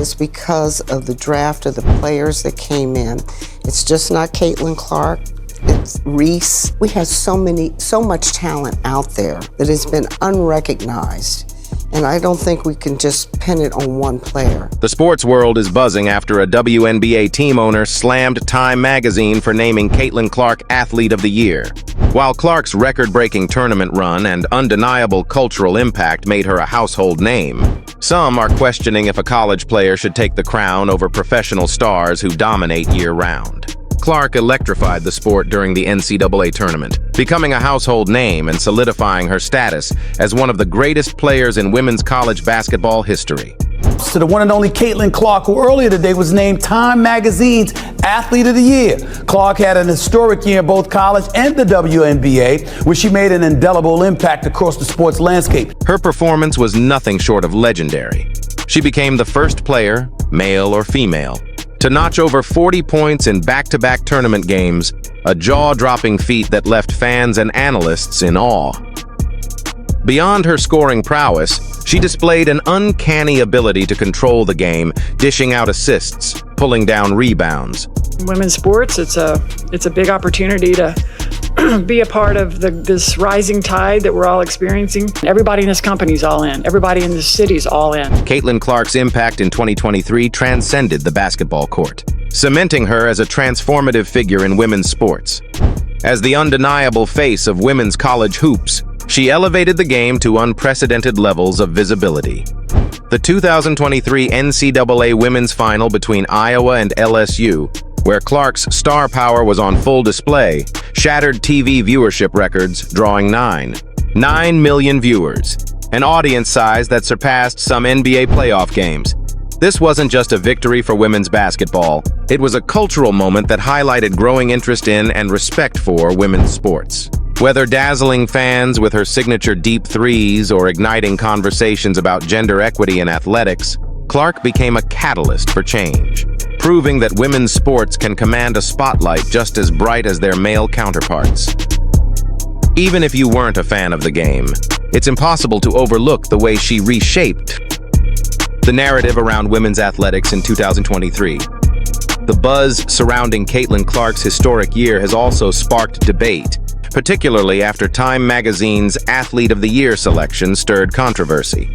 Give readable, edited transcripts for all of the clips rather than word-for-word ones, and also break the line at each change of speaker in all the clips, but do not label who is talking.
is because of the draft of the players that came in. It's just not Caitlin Clark. It's Reese. We have so much talent out there that has been unrecognized. And I don't think we can just pin it on one player.
The sports world is buzzing after a WNBA team owner slammed Time magazine for naming Caitlin Clark Athlete of the Year. While Clark's record-breaking tournament run and undeniable cultural impact made her a household name, some are questioning if a college player should take the crown over professional stars who dominate year-round. Clark electrified the sport during the NCAA tournament, becoming a household name and solidifying her status as one of the greatest players in women's college basketball history.
To the one and only Caitlin Clark, who earlier today was named Time Magazine's Athlete of the Year. Clark had an historic year in both college and the WNBA, where she made an indelible impact across the sports landscape.
Her performance was nothing short of legendary. She became the first player, male or female, to notch over 40 points in back-to-back tournament games, a jaw-dropping feat that left fans and analysts in awe. Beyond her scoring prowess, she displayed an uncanny ability to control the game, dishing out assists, pulling down rebounds.
In women's sports, it's a big opportunity to be a part of this rising tide that we're all experiencing. Everybody in this company's all in. Everybody in this city's all in.
Caitlin Clark's impact in 2023 transcended the basketball court, cementing her as a transformative figure in women's sports. As the undeniable face of women's college hoops, she elevated the game to unprecedented levels of visibility. The 2023 NCAA Women's Final between Iowa and LSU, where Clark's star power was on full display, shattered TV viewership records, drawing 9 million viewers, an audience size that surpassed some NBA playoff games. This wasn't just a victory for women's basketball. It was a cultural moment that highlighted growing interest in and respect for women's sports. Whether dazzling fans with her signature deep threes or igniting conversations about gender equity in athletics, Clark became a catalyst for change, proving that women's sports can command a spotlight just as bright as their male counterparts. Even if you weren't a fan of the game, it's impossible to overlook the way she reshaped the narrative around women's athletics in 2023. The buzz surrounding Caitlin Clark's historic year has also sparked debate, particularly after Time Magazine's Athlete of the Year selection stirred controversy.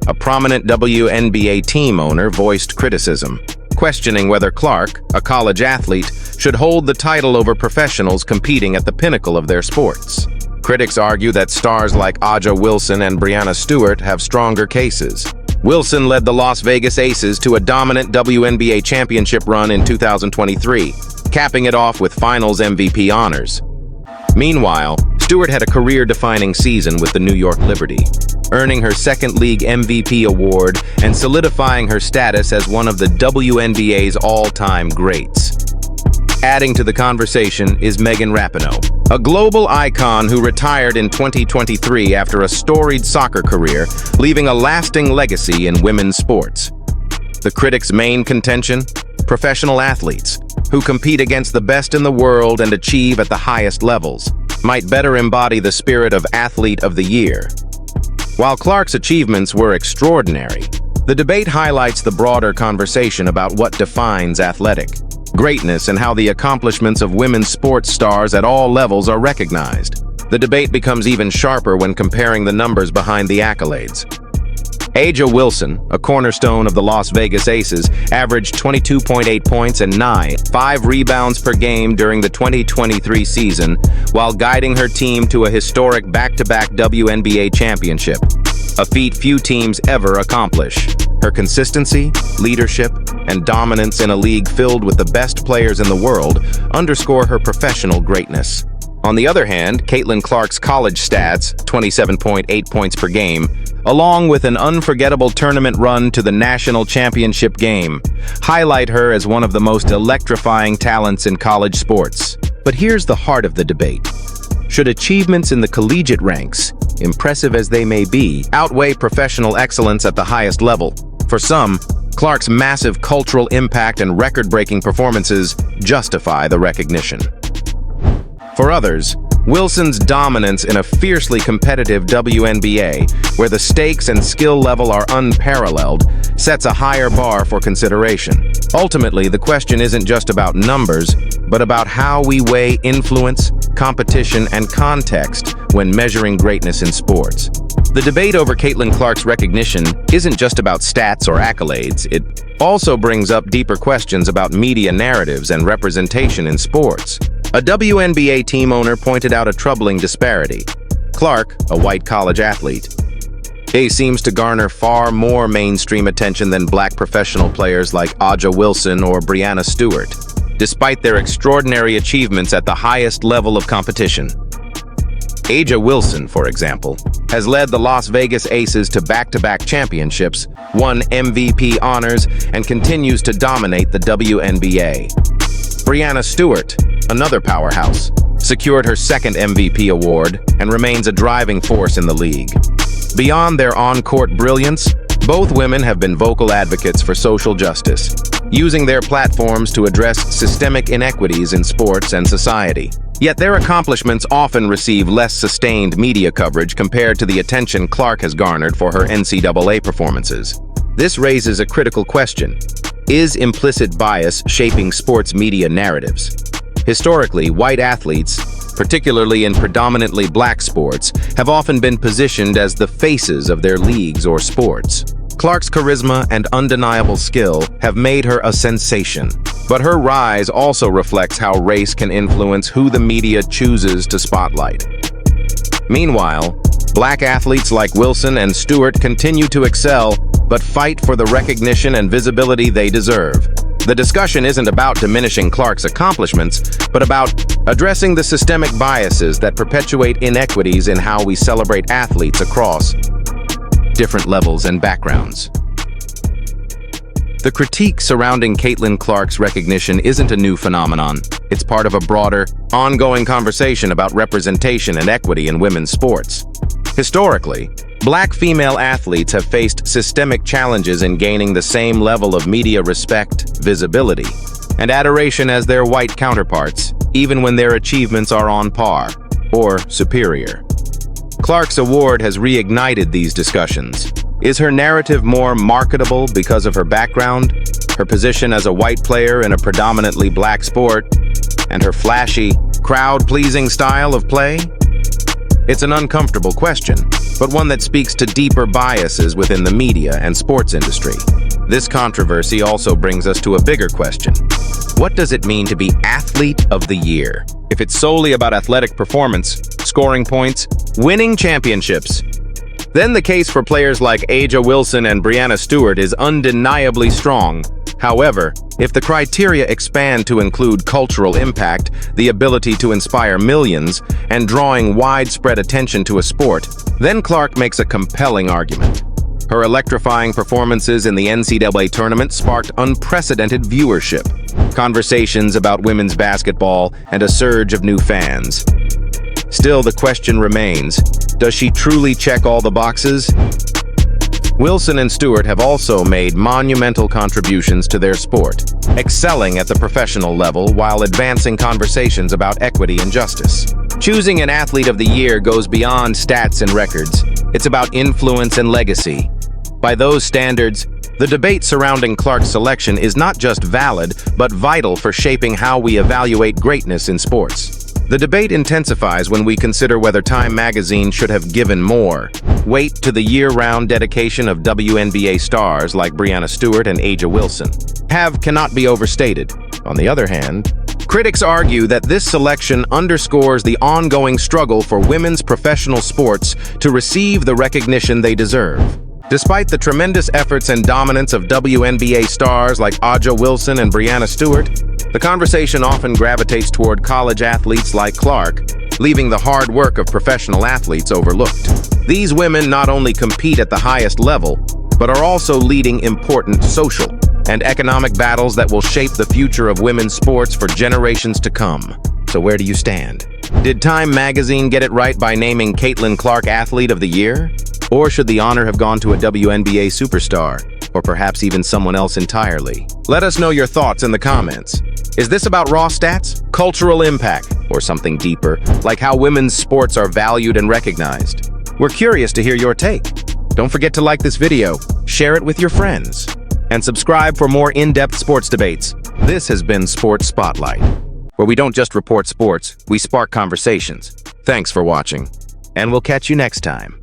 A prominent WNBA team owner voiced criticism, questioning whether Clark, a college athlete, should hold the title over professionals competing at the pinnacle of their sports. Critics argue that stars like A'ja Wilson and Breanna Stewart have stronger cases. Wilson led the Las Vegas Aces to a dominant WNBA championship run in 2023, capping it off with Finals MVP honors. Meanwhile, Stewart had a career-defining season with the New York Liberty, earning her second league MVP award and solidifying her status as one of the WNBA's all-time greats. Adding to the conversation is Megan Rapinoe, a global icon who retired in 2023 after a storied soccer career, leaving a lasting legacy in women's sports. The critics' main contention? Professional athletes, who compete against the best in the world and achieve at the highest levels, might better embody the spirit of Athlete of the Year. While Clark's achievements were extraordinary, the debate highlights the broader conversation about what defines athletic greatness and how the accomplishments of women's sports stars at all levels are recognized. The debate becomes even sharper when comparing the numbers behind the accolades. A'ja Wilson, a cornerstone of the Las Vegas Aces, averaged 22.8 points and 5 rebounds per game during the 2023 season, while guiding her team to a historic back-to-back WNBA championship, a feat few teams ever accomplish. Her consistency, leadership, and dominance in a league filled with the best players in the world underscore her professional greatness. On the other hand, Caitlin Clark's college stats, 27.8 points per game, along with an unforgettable tournament run to the national championship game, highlight her as one of the most electrifying talents in college sports. But here's the heart of the debate. Should achievements in the collegiate ranks, impressive as they may be, outweigh professional excellence at the highest level? For some, Clark's massive cultural impact and record-breaking performances justify the recognition. For others, Wilson's dominance in a fiercely competitive WNBA, where the stakes and skill level are unparalleled, sets a higher bar for consideration. Ultimately, the question isn't just about numbers, but about how we weigh influence, competition, and context when measuring greatness in sports. The debate over Caitlin Clark's recognition isn't just about stats or accolades. It also brings up deeper questions about media narratives and representation in sports. A WNBA team owner pointed out a troubling disparity. Clark, a white college athlete, seems to garner far more mainstream attention than black professional players like Aja Wilson or Breanna Stewart, despite their extraordinary achievements at the highest level of competition. Aja Wilson, for example, has led the Las Vegas Aces to back-to-back championships, won MVP honors, and continues to dominate the WNBA. Breanna Stewart, another powerhouse, secured her second MVP award and remains a driving force in the league. Beyond their on-court brilliance, both women have been vocal advocates for social justice, using their platforms to address systemic inequities in sports and society. Yet their accomplishments often receive less sustained media coverage compared to the attention Clark has garnered for her NCAA performances. This raises a critical question. Is implicit bias shaping sports media narratives? Historically, white athletes, particularly in predominantly black sports, have often been positioned as the faces of their leagues or sports. Clark's charisma and undeniable skill have made her a sensation, but her rise also reflects how race can influence who the media chooses to spotlight. Meanwhile, black athletes like Wilson and Stewart continue to excel, but fight for the recognition and visibility they deserve. The discussion isn't about diminishing Clark's accomplishments, but about addressing the systemic biases that perpetuate inequities in how we celebrate athletes across different levels and backgrounds. The critique surrounding Caitlin Clark's recognition isn't a new phenomenon. It's part of a broader, ongoing conversation about representation and equity in women's sports. Historically, black female athletes have faced systemic challenges in gaining the same level of media respect, visibility, and adoration as their white counterparts, even when their achievements are on par or superior. Clark's award has reignited these discussions. Is her narrative more marketable because of her background, her position as a white player in a predominantly black sport, and her flashy, crowd-pleasing style of play? It's an uncomfortable question, but one that speaks to deeper biases within the media and sports industry. This controversy also brings us to a bigger question. What does it mean to be Athlete of the Year? If it's solely about athletic performance, scoring points, winning championships, then the case for players like Aja Wilson and Breanna Stewart is undeniably strong. However, if the criteria expand to include cultural impact, the ability to inspire millions, and drawing widespread attention to a sport, then Clark makes a compelling argument. Her electrifying performances in the NCAA tournament sparked unprecedented viewership, conversations about women's basketball, and a surge of new fans. Still, the question remains, does she truly check all the boxes? Wilson and Stewart have also made monumental contributions to their sport, excelling at the professional level while advancing conversations about equity and justice. Choosing an Athlete of the Year goes beyond stats and records. It's about influence and legacy. By those standards, the debate surrounding Clark's selection is not just valid, but vital for shaping how we evaluate greatness in sports. The debate intensifies when we consider whether Time magazine should have given more weight to the year-round dedication of WNBA stars like Breanna Stewart and Aja Wilson. Cannot be overstated. On the other hand, critics argue that this selection underscores the ongoing struggle for women's professional sports to receive the recognition they deserve. Despite the tremendous efforts and dominance of WNBA stars like Aja Wilson and Breanna Stewart, the conversation often gravitates toward college athletes like Clark, leaving the hard work of professional athletes overlooked. These women not only compete at the highest level, but are also leading important social and economic battles that will shape the future of women's sports for generations to come. So where do you stand? Did Time magazine get it right by naming Caitlin Clark Athlete of the Year? Or should the honor have gone to a WNBA superstar, or perhaps even someone else entirely? Let us know your thoughts in the comments. Is this about raw stats, cultural impact, Or something deeper, like how women's sports are valued and recognized? We're curious to hear your take. Don't forget to like this video, share it with your friends, and subscribe for more in-depth sports debates. This has been Sports Spotlight, where we don't just report sports, we spark conversations. Thanks for watching, and we'll catch you next time.